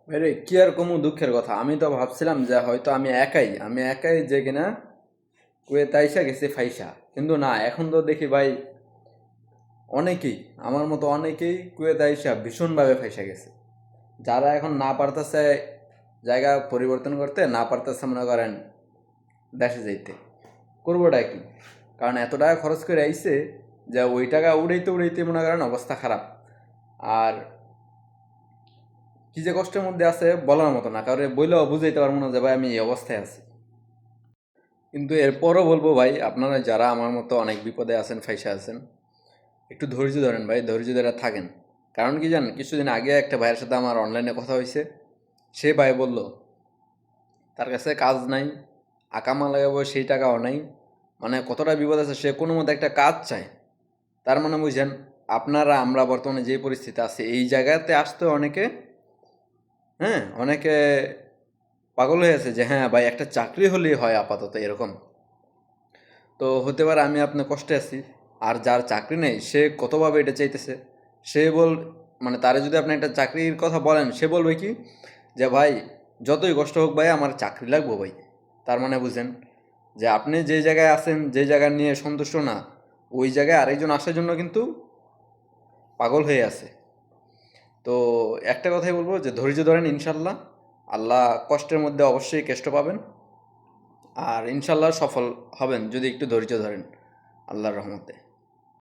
আরে কি আর কমু দুঃখের কথা, আমি তো ভাবছিলাম যে হয়তো আমি একাই যে কিনা কুয়েত আইসা গেছি ফাইসা, কিন্তু না, এখন তো দেখি ভাই অনেকেই, আমার মতো অনেকেই কুয়েত আইসা ভীষণভাবে ফাইসা গেছে। যারা এখন না পারতেছে জায়গা পরিবর্তন করতে, না পারতেছে মনে করেন দেশে যাইতে, করবোটা কি? কারণ এত টাকা খরচ করে আইছে যে ওই টাকা উড়াইতে উড়াইতে মনে করেন অবস্থা খারাপ। আর কি যে কষ্টের মধ্যে আছে বলার মতো না, কারণ বইলেও বুঝাইতে পারবো না যে ভাই আমি এই অবস্থায় আছি। কিন্তু এরপরও বলবো ভাই, আপনারা যারা আমার মতো অনেক বিপদে আছেন, ফাইসা আছেন, একটু ধৈর্য ধরেন ভাই, ধৈর্য ধরে থাকেন। কারণ কি জানেন, কিছুদিন আগে একটা ভাইয়ের সাথে আমার অনলাইনে কথা হয়েছে। সে ভাই বলল তার কাছে কাজ নাই, আকামা লাগাবো সেই টাকাও নাই, মানে কতটা বিপদ আছে, সে কোনো মতো একটা কাজ চায়। তার মানে বুঝেন, আপনারা আমরা বর্তমানে যে পরিস্থিতি আছে এই জায়গাতে আসতে অনেকে, হ্যাঁ, অনেকে পাগল হয়ে আছে যে হ্যাঁ ভাই একটা চাকরি হলেই হয় আপাতত এরকম। তো হতে পারে আমি আপনার কষ্টে আছি, আর যার চাকরি নেই সে কতভাবে এটা চাইতেছে। সে বল, মানে তারে যদি আপনি একটা চাকরির কথা বলেন, সে বলবে কি যে ভাই যতই কষ্ট হোক ভাই আমার চাকরি লাগবো ভাই। তার মানে বুঝেন যে আপনি যে জায়গায় আছেন, যে জায়গা নিয়ে সন্তুষ্ট না, ওই জায়গায় আরেকজন আসার জন্য কিন্তু পাগল হয়ে আছে। তো একটা কথাই বলবো যে ধৈর্য ধরেন, ইনশাল্লাহ আল্লাহ কষ্টের মধ্যে অবশ্যই কষ্ট পাবেন, আর ইনশাল্লাহ সফল হবেন যদি একটু ধৈর্য ধরেন আল্লাহর রহমতে।